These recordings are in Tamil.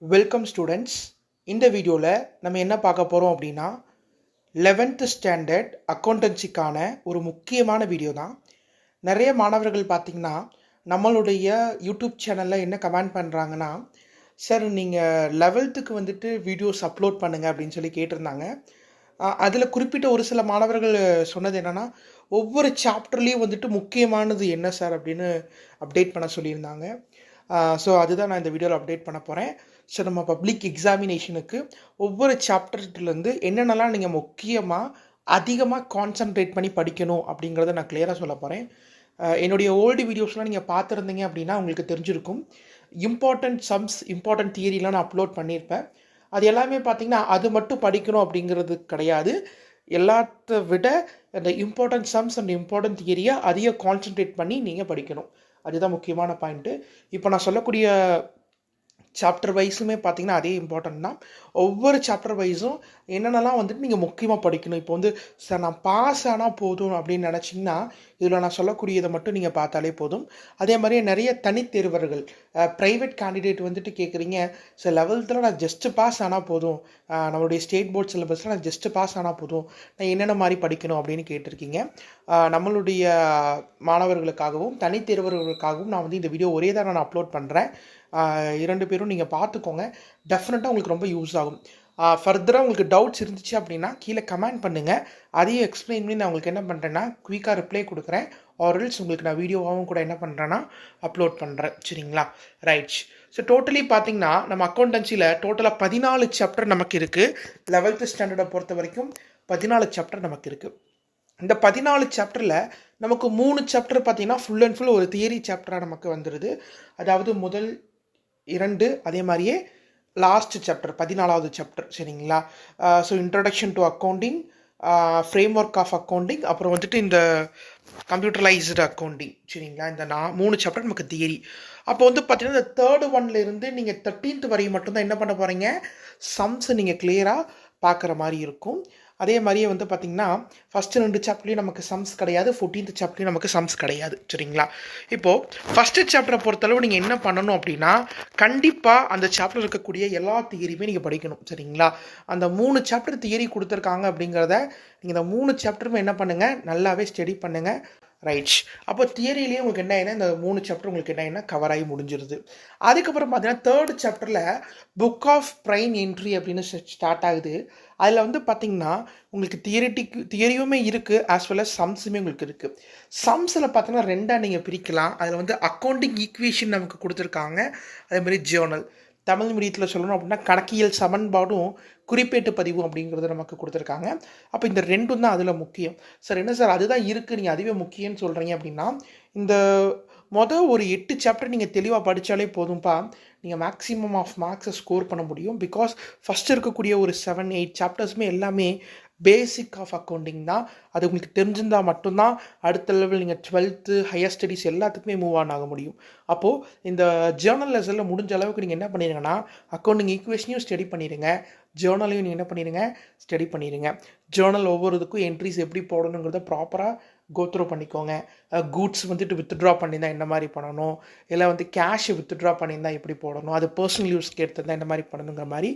Welcome students. இந்த வீடியோவில் நம்ம என்ன பார்க்க போகிறோம் அப்படின்னா 11th ஸ்டாண்டர்ட் அக்கௌண்டன்சிக்கான ஒரு முக்கியமான வீடியோ தான். நிறைய மாணவர்கள் பார்த்திங்கன்னா நம்மளுடைய யூடியூப் சேனலில் என்ன கமெண்ட் பண்ணுறாங்கன்னா, சார் நீங்கள் 11th வந்துட்டு வீடியோஸ் அப்லோட் பண்ணுங்கள் அப்படின்னு சொல்லி கேட்டிருந்தாங்க. அதில் குறிப்பிட்ட ஒரு சில மாணவர்கள் சொன்னது என்னென்னா, ஒவ்வொரு சாப்டர்லேயும் வந்துட்டு முக்கியமானது என்ன சார் அப்படின்னு அப்டேட் பண்ண சொல்லியிருந்தாங்க. ஸோ அதுதான் நான் இந்த வீடியோவில் அப்டேட் பண்ண போகிறேன். ஸோ நம்ம பப்ளிக் எக்ஸாமினேஷனுக்கு ஒவ்வொரு சாப்டர்லேருந்து என்னென்னலாம் நீங்கள் முக்கியமாக அதிகமாக கான்சன்ட்ரேட் பண்ணி படிக்கணும் அப்படிங்கிறத நான் கிளியராக சொல்ல போகிறேன். என்னுடைய ஓல்டு வீடியோஸ்லாம் நீங்கள் பார்த்துருந்தீங்க அப்படின்னா உங்களுக்கு தெரிஞ்சிருக்கும். இம்பார்ட்டண்ட் சம்ஸ், இம்பார்ட்டண்ட் தியரிலாம் நான் அப்லோட் பண்ணியிருப்பேன். அது எல்லாமே பார்த்திங்கன்னா அது மட்டும் படிக்கணும் அப்படிங்கிறது கிடையாது. எல்லாத்த விட அந்த இம்பார்ட்டன்ட் சம்ஸ் அண்ட் இம்பார்ட்டன்ட் தியரியை அதிக கான்சன்ட்ரேட் பண்ணி நீங்கள் படிக்கணும். அதுதான் முக்கியமான பாயிண்ட்டு. இப்போ நான் சொல்லக்கூடிய சாப்டர் வைஸுமே பார்த்தீங்கன்னா அதே இம்பார்ட்டன்ட் தான். ஒவ்வொரு சாப்டர் வைஸும் என்னென்னலாம் வந்துட்டு நீங்கள் முக்கியமாக படிக்கணும். இப்போ வந்து சார் நான் பாஸ் ஆனால் போதும் அப்படின்னு நினச்சிங்கன்னா இதில் நான் சொல்லக்கூடியதை மட்டும் நீங்கள் பார்த்தாலே போதும். அதே மாதிரியே நிறைய தனித்தேர்வர்கள், ப்ரைவேட் கேண்டிடேட் வந்துட்டு கேட்குறீங்க, சார் 11th நான் ஜஸ்ட்டு பாஸ் ஆனால் போதும், நம்மளுடைய ஸ்டேட் போர்ட் சிலபஸில் நான் ஜஸ்ட்டு பாஸ் ஆனால் போதும், நான் என்னென்ன மாதிரி படிக்கணும் அப்படின்னு கேட்டிருக்கீங்க. நம்மளுடைய மாணவர்களுக்காகவும் தனித்தேர்வர்களுக்காகவும் நான் வந்து இந்த வீடியோ ஒரே தான் நான் அப்லோட் பண்ணுறேன். 2 பேரும் நீங்கள் பார்த்துக்கோங்க. டெஃபினட்டாக உங்களுக்கு ரொம்ப யூஸ் ஆகும். ஃபர்தராக உங்களுக்கு டவுட்ஸ் இருந்துச்சு அப்படின்னா கீழே கமெண்ட் பண்ணுங்கள். அதையும் எக்ஸ்பிளைன் பண்ணி நான் உங்களுக்கு என்ன பண்ணுறேன்னா குயிக்காக ரிப்ளை கொடுக்குறேன். ஆர்எல்ஸ் உங்களுக்கு நான் வீடியோவாகவும் கூட என்ன பண்ணுறேன்னா அப்லோட் பண்ணுறேன். சரிங்களா? ரைட்ஸ். ஸோ டோட்டலி பார்த்தீங்கன்னா நம்ம அக்கௌண்டன்சியில் டோட்டலாக 14 சாப்டர் நமக்கு இருக்குது. 11th ஸ்டாண்டர்டை பொறுத்த வரைக்கும் 14 சாப்டர் நமக்கு இருக்குது. இந்த 14 சாப்டரில் நமக்கு 3 சாப்டர் பார்த்தீங்கன்னா ஃபுல் அண்ட் ஃபுல் ஒரு தியரி சாப்டராக நமக்கு வந்துடுது. அதாவது முதல் 2, அதே மாதிரியே லாஸ்ட் சாப்டர் 14வது சாப்டர். சரிங்களா? So introduction to accounting, framework of accounting, அப்புறம் வந்துட்டு இந்த கம்ப்யூட்டரைஸ்டு அக்கௌண்டிங். சரிங்களா? இந்த 3 சாப்டர் நமக்கு தியரி. அப்போ வந்து பார்த்தீங்கன்னா இந்த 3rd ஒன்லேருந்து நீங்கள் 13th வரை மட்டும்தான் என்ன பண்ண போகிறீங்க, சம்ஸ் நீங்கள் கிளியராக பார்க்குற மாதிரி இருக்கும். அதே மாதிரியே வந்து பார்த்திங்கன்னா ஃபஸ்ட்டு 2 சாப்டர்லேயும் நமக்கு சம்ஸ் கிடையாது, 14th சாப்டர்லேயும் நமக்கு சம்ஸ் கிடையாது. சரிங்களா? இப்போது ஃபஸ்ட்டு சாப்டரை பொறுத்தளவு நீங்கள் என்ன பண்ணணும் அப்படின்னா கண்டிப்பாக அந்த சாப்டர் இருக்கக்கூடிய எல்லா தியரியுமே நீங்கள் படிக்கணும். சரிங்களா? அந்த 3 சாப்டர் தியரி கொடுத்துருக்காங்க அப்படிங்கிறத நீங்கள் இந்த 3 சாப்டருமே என்ன பண்ணுங்கள், நல்லாவே ஸ்டடி பண்ணுங்கள். ரைட்ஸ். அப்போ தியரியிலேயே உங்களுக்கு என்ன ஆயினா இந்த 3 சாப்டர் உங்களுக்கு என்ன ஆயினா கவர் ஆகி முடிஞ்சிருது. அதுக்கப்புறம் பார்த்தீங்கன்னா 3rd சாப்டரில் புக் ஆஃப் பிரைம் என்ட்ரி அப்படின்னு ஸ்டார்ட் ஆகுது. அதில் வந்து பார்த்திங்கன்னா உங்களுக்கு தியரியுமே இருக்குது, ஆஸ் வெல் அஸ் சம்ஸுமே உங்களுக்கு இருக்குது. சம்ஸில் பார்த்தீங்கன்னா 2ஆக நீங்கள் பிரிக்கலாம். அதில் வந்து அக்கௌண்டிங் ஈக்குவேஷன் நமக்கு கொடுத்துருக்காங்க, அதேமாதிரி ஜேர்னல். தமிழ் மீடியத்தில் சொல்லணும் அப்படின்னா கணக்கியல் சமன்பாடும் குறிப்பேட்டு பதிவு அப்படிங்கிறது நமக்கு கொடுத்துருக்காங்க. அப்போ இந்த 2ம் தான் அதில் முக்கியம். சார் என்ன சார் அதுதான் இருக்குது, நீங்கள் அதுவே முக்கியம்னு சொல்கிறீங்க அப்படின்னா இந்த ஒரு 8 சாப்டர் நீங்கள் தெளிவாக படித்தாலே போதும்ப்பா, நீங்கள் மேக்ஸிமம் ஆஃப் மார்க்ஸை ஸ்கோர் பண்ண முடியும். பிகாஸ் ஃபஸ்ட்டு இருக்கக்கூடிய ஒரு 7-8 சாப்டர்ஸுமே எல்லாமே பேசிக் ஆஃப் அக்கௌண்டிங் தான். அது உங்களுக்கு தெரிஞ்சிருந்தால் மட்டும்தான் அடுத்த லெவல் நீங்கள் 12th ஹையர் ஸ்டடீஸ் எல்லாத்துக்குமே மூவ் ஆன் ஆக முடியும். அப்போது இந்த ஜேர்னல் லெசனில் முடிஞ்ச அளவுக்கு நீங்கள் என்ன பண்ணிடுங்கன்னா அக்கௌண்டிங் ஈக்குவேஷனையும் ஸ்டடி பண்ணிடுங்க, ஜேர்னலையும் நீங்கள் என்ன பண்ணிடுங்க, ஸ்டடி பண்ணிடுங்க. ஜேர்னல் ஒவ்வொரு இதுக்கும் என்ட்ரிஸ் எப்படி போடணுங்கிறத ப்ராப்பராக கோத்ரூ பண்ணிக்கோங்க. கூட்ஸ் வந்துட்டு வித்ட்ரா பண்ணியிருந்தால் என்ன மாதிரி பண்ணணும், இல்லை வந்து கேஷ் வித்ட்ரா பண்ணியிருந்தால் எப்படி போடணும், அது பர்சனல் யூஸ்க்கு எடுத்திருந்தால் என்ன மாதிரி பண்ணணுங்கிற மாதிரி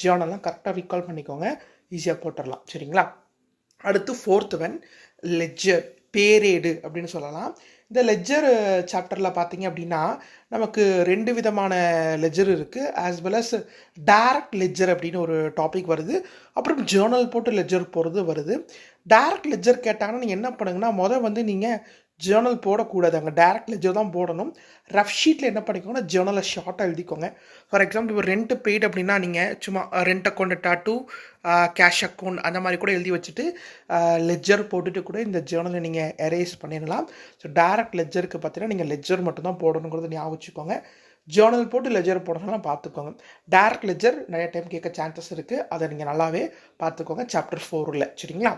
ஜேர்னல்லாம் கரெக்டாக ரீகால் பண்ணிக்கோங்க, ஈஸியாக போட்டுடலாம். சரிங்களா? அடுத்து 4th ஒன் லெட்ஜர், பேரேடு அப்படின்னு சொல்லலாம். இந்த லெட்ஜர் சாப்டரில் பார்த்தீங்க அப்படின்னா நமக்கு 2 விதமான லெட்ஜர் இருக்குது, as well as direct ledger அப்படின்னு ஒரு டாபிக் வருது, அப்புறம் ஜேர்னல் போட்டு லெட்ஜர் போகிறது வருது. டைரக்ட் லெட்ஜர் கேட்டாங்கன்னா நீங்கள் என்ன பண்ணுங்கன்னா வந்து நீங்கள் ஜேர்னல் போடக்கூடாது, அங்கே டைரக்ட் லெட்ஜர் தான் போடணும். ரஃப் ஷீட்டில் என்ன பண்ணிக்கோங்கன்னா ஜேர்னலை ஷார்ட்டாக எழுதிக்கோங்க. ஃபார் எக்ஸாம்பிள் இப்போ ரெண்ட் பெய்டு அப்படின்னா நீங்கள் சும்மா rent account to cash account அந்த மாதிரி கூட எழுதி வச்சுட்டு லெட்ஜர் போட்டுட்டு கூட இந்த ஜேர்னலை நீங்கள் எரேஸ் பண்ணிடலாம். ஸோ டைரக்ட் லெட்ஜருக்கு பார்த்தீங்கன்னா நீங்கள் லெட்ஜர் மட்டும்தான் போடணுங்கிறது ஞாபகம் வச்சுக்கோங்க. ஜேர்னல் போட்டு லெட்ஜர் போடணும்னா பார்த்துக்கோங்க. டைரக்ட் லெட்ஜர் நிறைய டைம் கேட்க சான்சஸ் இருக்குது, அதை நீங்கள் நல்லாவே பார்த்துக்கோங்க சாப்டர் 4ல். சரிங்களா?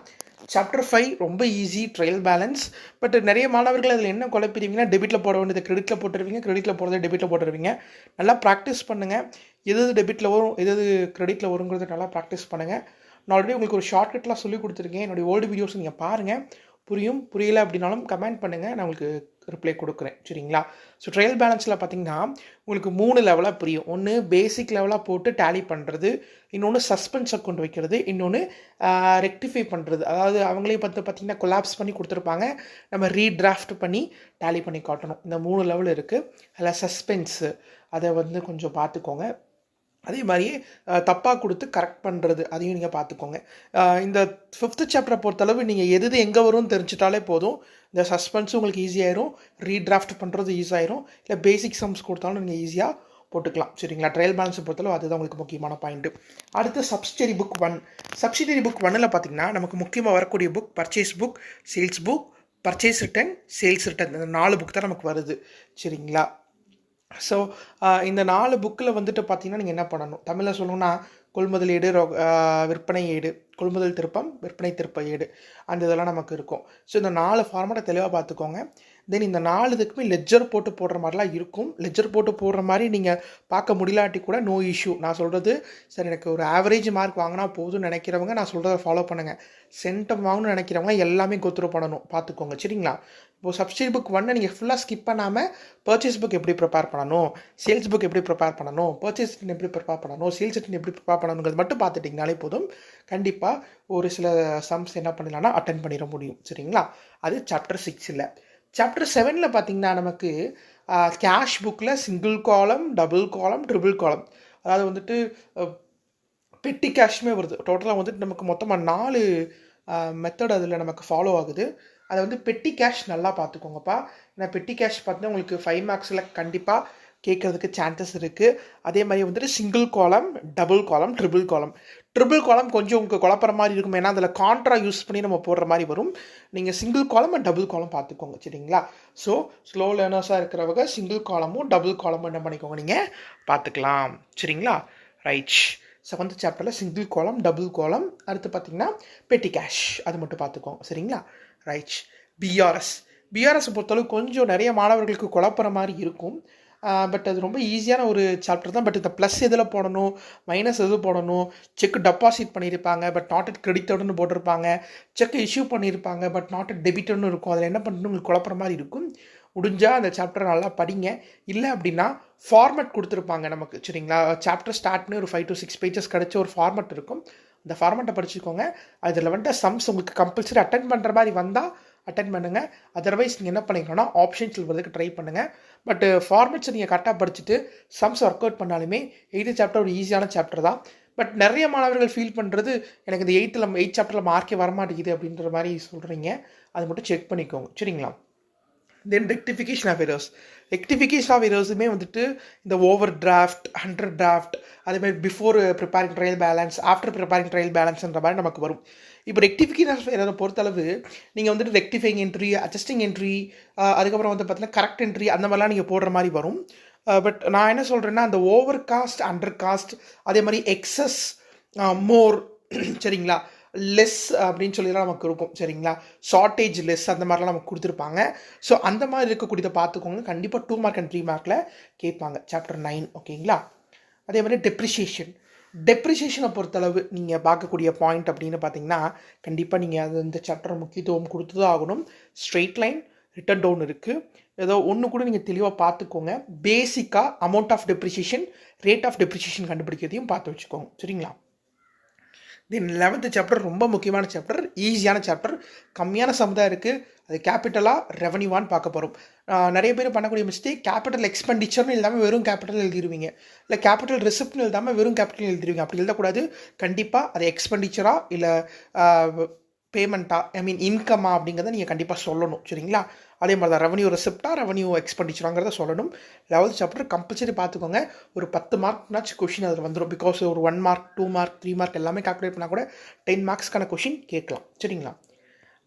சாப்டர் 5 ரொம்ப ஈஸி, ட்ரையல் பேலன்ஸ். பட் நிறைய மாணவர்கள் அதில் என்ன குழப்பிடுவீங்கன்னா டெபிட்டில் போட வேண்டியது கிரெடிட்டில் போட்டுருவீங்க, கிரெடிட்டில் போடுறதை டெபிட்டில் போட்டுருவீங்க. நல்லா ப்ராக்டிஸ் பண்ணுங்கள். எது டெபிட்டில் வரும் எது கிரெடிட்டில் வருங்கிறது நல்லா ப்ராக்டிஸ் பண்ணுங்கள். நான் ஆல்ரெடி உங்களுக்கு ஒரு ஷார்ட்கட்லாம் சொல்லி கொடுத்துருக்கேன். என்னுடைய ஓல்டு வீடியோஸ் நீங்கள் பாருங்கள், புரியல அப்படின்னாலும் கமெண்ட் பண்ணுங்கள், நான் உங்களுக்கு ரிப்ளை கொடுக்குறேன். சரிங்களா? ஸோ ட்ரையல் பேலன்ஸில் பார்த்தீங்கன்னா உங்களுக்கு 3 லெவலாக புரியும். ஒன்று பேசிக் லெவலாக போட்டு டேலி பண்ணுறது, இன்னொன்று சஸ்பென்ஸ் அக்கௌண்ட் வைக்கிறது, இன்னொன்று ரெக்டிஃபை பண்ணுறது. அதாவது அவங்களே பார்த்தீங்கன்னா கொலாப்ஸ் பண்ணி கொடுத்துருப்பாங்க, நம்ம ரீட்ராஃப்ட் பண்ணி டேலி பண்ணி காட்டணும். இந்த 3 லெவல் இருக்குது. அதில் சஸ்பென்ஸு அதை கொஞ்சம் பார்த்துக்கோங்க. அதே மாதிரியே தப்பாக கொடுத்து கரெக்ட் பண்ணுறது அதையும் நீங்கள் பார்த்துக்கோங்க. இந்த 5th சாப்டரை பொறுத்தளவு நீங்கள் எது எங்கே வரும்னு தெரிஞ்சிட்டாலே போதும். இந்த சஸ்பென்ஸும் உங்களுக்கு ஈஸியாயிரும், ரீட்ராஃப்ட் பண்ணுறது ஈஸியாயிரும், இல்லை பேசிக் சம்ஸ் கொடுத்தாலும் நீங்கள் ஈஸியாக போட்டுக்கலாம். சரிங்களா? ட்ரையல் பேலன்ஸை பொறுத்தளவு அதுதான் உங்களுக்கு முக்கியமான பாயிண்ட்டு. அடுத்து சப்சிடரி புக் 1. சப்சிடரி புக் 1ல் பார்த்தீங்கன்னா நமக்கு முக்கியமாக வரக்கூடிய book purchase book, sales book, purchase return, sales return. இந்த 4 புக் தான் நமக்கு வருது. சரிங்களா? ஸோ இந்த 4 புக்கில் பார்த்தீங்கன்னா நீங்கள் என்ன பண்ணணும், தமிழில் சொல்லணும்னா கொள்முதல் ஏடு, விற்பனை ஏடு, கொள்முதல் திருப்பம், விற்பனை திருப்ப ஏடு, அந்த இதெல்லாம் நமக்கு இருக்கும். ஸோ இந்த 4 ஃபார்மேட்டை தெளிவாக பார்த்துக்கோங்க. தென் இந்த 4 இதுக்குமே லெட்ஜர் போட்டு போடுற மாதிரிலாம் இருக்கும். லெட்ஜர் போட்டு போடுற மாதிரி நீங்கள் பார்க்க முடியலாட்டி கூட நோ இஷ்யூ. நான் சொல்கிறது சார் எனக்கு ஒரு ஆவரேஜ் மார்க் வாங்கினா போதும்னு நினைக்கிறவங்க நான் சொல்கிறத ஃபாலோ பண்ணுங்கள். சென்டம் வாங்கணும்னு நினைக்கிறவங்க எல்லாமே கோத்ரூ பண்ணணும், பார்த்துக்கோங்க. சரிங்களா? இப்போது சப்சிடரி புக் 1 நீங்கள் ஃபுல்லாக ஸ்கிப் பண்ணாமல் பர்ச்சேஸ் புக் எப்படி ப்ரிப்பேர் பண்ணணும், சேல்ஸ் புக் எப்படி ப்ரிப்பேர் பண்ணணும், பர்ச்சேஸ் ரிட்டன் எப்படி ப்ரிப்பேர் பண்ணணும், சேல்ஸ் ரிட்டன் எப்படி ப்ரிப்பேர் பண்ணணுங்கிறது மட்டும் பார்த்துட்டிங்கனாலே போதும். கண்டிப்பாக ஒரு சில சம்ஸ் என்ன பண்ணிடலாம்னா அட்டென்ட் பண்ணிட முடியும். சரிங்களா? அது சாப்டர் 6ல். சாப்டர் 7ல் பார்த்தீங்கன்னா நமக்கு கேஷ் புக்கில் சிங்கிள் காலம், டபுள் காலம், ட்ரிபிள் காலம், அதாவது பெட்டி கேஷ்மே வருது. டோட்டலாக நமக்கு மொத்தமாக 4 மெத்தட் அதில் நமக்கு ஃபாலோ ஆகுது. அதை பெட்டி கேஷ் நல்லா பார்த்துக்கோங்கப்பா. ஏன்னா பெட்டி கேஷ் பார்த்தீங்கன்னா உங்களுக்கு 5 மார்க்ஸில் கண்டிப்பாக கேட்குறதுக்கு சான்சஸ் இருக்குது. அதே மாதிரி சிங்கிள் காலம், டபுள் காலம், ட்ரிபிள் காலம். ட்ரிபிள் காலம் கொஞ்சம் உங்களுக்கு குழப்பற மாதிரி இருக்கும், ஏன்னா அதில் கான்ட்ரா யூஸ் பண்ணி நம்ம போடுற மாதிரி வரும். நீங்கள் சிங்கிள் காலம் அண்ட் டபுள் காலம் பார்த்துக்கோங்க. சரிங்களா? ஸோ ஸ்லோ லேர்னர்ஸாக இருக்கிறவங்க சிங்கிள் காலமும் டபுள் காலமும் என்ன பண்ணிக்கோங்க, நீங்கள் பார்த்துக்கலாம். சரிங்களா? ரைட். 7th சாப்டரில் சிங்கிள் காலம், டபுள் காலம், அடுத்து பார்த்தீங்கன்னா பெட்டி கேஷ், அது மட்டும் பார்த்துக்கோங்க. சரிங்களா? ரைட். பிஆர்எஸ் பொறுத்தளவு கொஞ்சம் நிறைய மாணவர்களுக்கு குழப்பற மாதிரி இருக்கும். பட் அது ரொம்ப ஈஸியான ஒரு சாப்டர் தான். பட் இந்த ப்ளஸ் எதில் போடணும், மைனஸ் எது போடணும், செக் டெபாசிட் பண்ணியிருப்பாங்க பட் நாட் அட் கிரெடிட்டட்னு போட்டிருப்பாங்க, செக் இஷ்யூ பண்ணியிருப்பாங்க பட் நாட் அட் டெபிட்டட்னு இருக்கும். அதில் என்ன பண்ணணும் உங்களுக்கு குழப்பற மாதிரி இருக்கும். முடிஞ்சால் அந்த சாப்டரை நல்லா படிங்க. இல்லை அப்படின்னா ஃபார்மேட் கொடுத்துருப்பாங்க நமக்கு. சரிங்களா? சாப்டர் ஸ்டார்ட் பண்ணி ஒரு 5 to 6 பேஜஸ் கிடச்ச ஒரு ஃபார்மேட் இருக்கும். அந்த ஃபார்மேட்டை படிச்சுக்கோங்க. அதில் சம்ஸ் உங்களுக்கு கம்பல்சரி அட்டென்ட் பண்ணுற மாதிரி வந்தால் அட்டென்ட் பண்ணுங்கள். அதர்வைஸ் நீங்கள் என்ன பண்ணிக்கணும்னா ஆப்ஷன்ஸில் வரதுக்கு ட்ரை பண்ணுங்கள். பட் ஃபார்மேட்ஸை நீங்கள் கரெக்டாக படிச்சுட்டு சம்ஸ் ஒர்க் அவுட் பண்ணாலுமே 8th சாப்டர் ஒரு ஈஸியான சாப்டர் தான். பட் நிறைய மாணவர்கள் ஃபீல் பண்ணுறது எனக்கு இந்த 8th சாப்டரில் மார்க்கே வரமாட்டேங்குது அப்படின்ற மாதிரி சொல்கிறீங்க. அது மட்டும் செக் பண்ணிக்கோங்க. சரிங்களா? Then rectification of errors. Rectification of எரர்ஸுமே இந்த ஓவர் டிராஃப்ட், அண்டர் டிராஃப்ட், அதேமாதிரி before preparing trial balance, after preparing trial பேலன்ஸ்ன்ற மாதிரி நமக்கு வரும். இப்போ ரெக்டிஃபிகேஷன் ஆஃப் எரரை பொறுத்தளவு நீங்கள் ரெக்டிஃபைங் என்ட்ரி, அட்ஜஸ்டிங் என்ட்ரி, அதுக்கப்புறம் பார்த்தீங்கன்னா கரெக்ட் என்ட்ரி, அந்த மாதிரிலாம் நீங்கள் போடுற மாதிரி வரும். பட் நான் என்ன சொல்கிறேன்னா அந்த ஓவர் காஸ்ட், அண்டர் காஸ்ட், அதே மாதிரி எக்ஸஸ், மோர், சரிங்களா, லெஸ் அப்படின்னு சொல்லிலாம் நமக்கு இருக்கும். சரிங்களா? ஷார்ட்டேஜ் லெஸ் அந்த மாதிரிலாம் நமக்கு கொடுத்துருப்பாங்க. ஸோ அந்த மாதிரி இருக்கக்கூடியதை பார்த்துக்கோங்க. கண்டிப்பாக 2 மார்க் அண்ட் 3 மார்க்கில் கேட்பாங்க. சாப்டர் 9. ஓகேங்களா? அதே மாதிரி டெப்ரிஷியேஷனை பொறுத்தளவு நீங்கள் பார்க்கக்கூடிய பாயிண்ட் அப்படின்னு பார்த்தீங்கன்னா கண்டிப்பாக நீங்கள் அது இந்த சாப்டர் முக்கியத்துவம் கொடுத்து தான் ஆகணும். ஸ்ட்ரெயிட் லைன், ரிட்டன் டவுன் இருக்குது. ஏதோ ஒன்று கூட நீங்கள் தெளிவாக பார்த்துக்கோங்க. பேசிக்காக amount of depreciation, rate of depreciation கண்டுபிடிக்கிறதையும் பார்த்து வச்சுக்கோங்க. சரிங்களா? தென் 11th சாப்டர் ரொம்ப முக்கியமான சாப்டர், ஈஸியான சாப்டர், கம்மியான சம் தான் இருக்குது. அது கேபிட்டலாக ரெவன்யூவான்னு பார்க்க போகிறோம். நிறைய பேர் பண்ணக்கூடிய மிஸ்டேக் கேபிட்டல் எக்ஸ்பெண்டிச்சர்னு எழுதாமல் வெறும் கேபிட்டல் எழுதிடுவீங்க, இல்லை கேபிட்டல் ரிசிப்ட்னு எழுதாமல் வெறும் கேபிட்டல் எழுதிடுவீங்க. அப்படி எழுதக்கூடாது. கண்டிப்பாக அது எக்ஸ்பெண்டிச்சரா இல்லை பேமெண்ட்டா, இன்கம்மா அப்படிங்கிறத நீங்கள் கண்டிப்பாக சொல்லணும். சரிங்களா? அதே மாதிரி தான் ரெவன்யூ ரெசிப்டா, ரெவன்யூ எக்ஸ்பெண்டிச்சராங்கிறத சொல்லணும். 11th சாப்டர் கம்பல்சரி பார்த்துக்கோங்க. ஒரு 10 மார்க்னாச்சும் கொஷின் அதில் வந்துடும். பிகாஸ் ஒரு 1 மார்க், 2 மார்க், 3 மார்க் எல்லாமே கால்குலேட் பண்ணால் கூட 10 மார்க்ஸ்க்கான கொஷின் கேட்கலாம். சரிங்களா?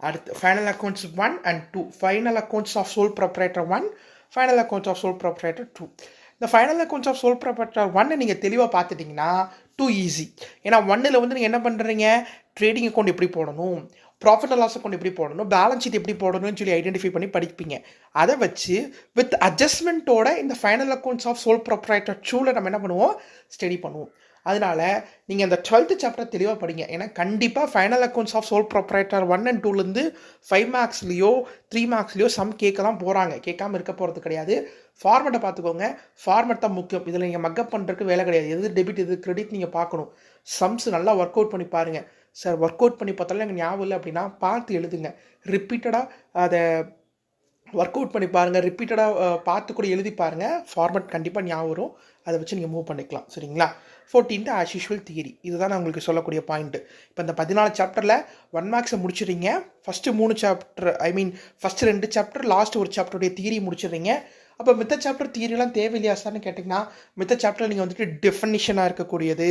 அடுத்து final accounts 1 and 2. Final accounts of sole proprietor 1, final accounts of sole proprietor 2. இந்த final accounts of sole proprietor 1 நீங்கள் தெளிவாக பார்த்துட்டிங்கன்னா டூ ஈஸி. ஏன்னா 1ல் நீங்கள் என்ன பண்ணுறீங்க, ட்ரேடிங் அக்கௌண்ட் எப்படி போடணும், ப்ராஃபிட் அண்ட் லாஸ் அக்கௌண்ட் எப்படி போடணும், பேலன்ஸ் ஷீட் எப்படி போடணும்னு சொல்லி ஐடென்டிஃபை பண்ணி படிப்பீங்க. அதை வச்சு வித் அட்ஜஸ்ட்மெண்ட்டோட இந்த final accounts of sole proprietor 2ல நம்ம என்ன பண்ணுவோம், ஸ்டடி பண்ணுவோம். அதனால நீங்கள் அந்த 12th சாப்டர் தெளிவாக படிங்க. ஏன்னா கண்டிப்பாக final accounts of sole proprietor 1 and 2லேருந்து 5 மார்க்ஸ்லேயோ 3 மார்க்ஸ்லேயோ சம் கேட்க தான் போகிறாங்க. கேட்காம இருக்க போகிறது கிடையாது. ஃபார்மெட்டை பார்த்துக்கோங்க. ஃபார்மெட் தான் முக்கியம். இதில் நீங்கள் மக்கப் பண்ணுறதுக்கு வேலை கிடையாது. எது டெபிட் எது கிரெடிட் நீங்கள் பார்க்கணும். சம்ஸ் நல்லா ஒர்க் அவுட் பண்ணி பாருங்கள். சார் ஒர்க் அவுட் பண்ணி பார்த்தாலும் எனக்கு ஞாபகம் இல்லை அப்படின்னா பார்த்து எழுதுங்க. ரிப்பீட்டடாக அதை ஒர்க் அவுட் பண்ணி பாருங்கள். ரிப்பீட்டடாக பார்த்து கூட எழுதி பாருங்கள். ஃபார்மெட் கண்டிப்பாக ஞாபகம் வரும். அதை வச்சு நீங்கள் மூவ் பண்ணிக்கலாம். சரிங்களா? 14th as usual theory. இதுதான் நான் உங்களுக்கு சொல்லக்கூடிய பாயிண்ட்டு. இப்போ இந்த 14 சாப்டரில் 1 மார்க்ஸை முடிச்சிடுறீங்க. First 3 chapter first 2 chapter last ஒரு சாப்டருடைய தியரி முடிச்சிடுறீங்க. அப்போ மித்த சாப்டர் தியரிலாம் தேவையில்லையா சார்னு கேட்டிங்கன்னா, மித்த சாப்டர் நீங்கள் வந்துட்டு டெஃபனிஷனாக இருக்கக்கூடியது,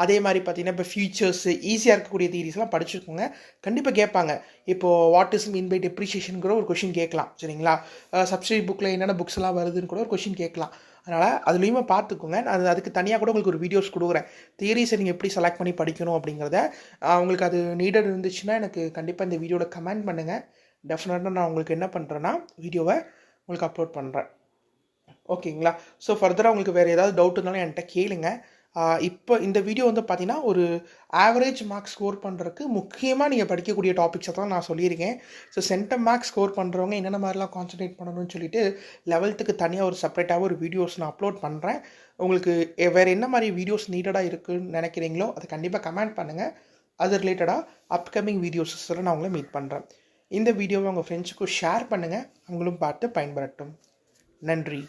அதே மாதிரி பார்த்தீங்கன்னா இப்போ ஃபியூச்சர்ஸு ஈஸியாக இருக்கக்கூடிய தியரிஸ்லாம் படிச்சுக்கோங்க. கண்டிப்பாக கேட்பாங்க. இப்போது what is mean by depreciation ஒரு கொஷின் கேட்கலாம். சரிங்களா? சப்சிடி புக்கில் என்னென்ன புக்ஸ் எல்லாம் வருதுன்னு கூட ஒரு கொஷின் கேட்கலாம். அதனால் அதுலேயுமே பார்த்துக்கோங்க. நான் அதுக்கு தனியாக கூட உங்களுக்கு ஒரு வீடியோஸ் கொடுக்குறேன். தியரிஸை நீங்கள் எப்படி செலக்ட் பண்ணி படிக்கணும் அப்படிங்கிறத. உங்களுக்கு அது நீடட் இருந்துச்சுன்னா எனக்கு கண்டிப்பாக இந்த வீடியோவில் கமெண்ட் பண்ணுங்கள். டெஃபினட்டாக நான் உங்களுக்கு என்ன பண்ணுறேன்னா வீடியோவை உங்களுக்கு அப்லோட் பண்ணுறேன். ஓகேங்களா? ஸோ ஃபர்தராக உங்களுக்கு வேறு ஏதாவது டவுட் இருந்தாலும் என்கிட்ட கேளுங்க. இப்போ இந்த வீடியோ வந்து பார்த்தீங்கன்னா ஒரு ஆவரேஜ் மார்க்ஸ் ஸ்கோர் பண்ணுறதுக்கு முக்கியமாக நீங்கள் படிக்கக்கூடிய டாபிக்ஸை தான் நான் சொல்லியிருக்கேன். ஸோ சென்டம் மார்க்ஸ் ஸ்கோர் பண்ணுறவங்க என்னென்ன மாதிரிலாம் கான்சன்ட்ரேட் பண்ணணும்னு சொல்லிட்டு 11th தனியாக ஒரு செப்பரேட்டாக ஒரு வீடியோஸ் நான் அப்லோட் பண்ணுறேன். உங்களுக்கு வேறு என்ன மாதிரி வீடியோஸ் நீடடாக இருக்குதுன்னு நினைக்கிறீங்களோ அதை கண்டிப்பாக கமெண்ட் பண்ணுங்கள். அது ரிலேட்டடாக அப்கமிங் வீடியோஸில் நான் உங்களை மீட் பண்ணுறேன். இந்த வீடியோவை உங்கள் ஃப்ரெண்ட்ஸுக்கும் ஷேர் பண்ணுங்கள். அவங்களும் பார்த்து பயன்பெறட்டும். நன்றி.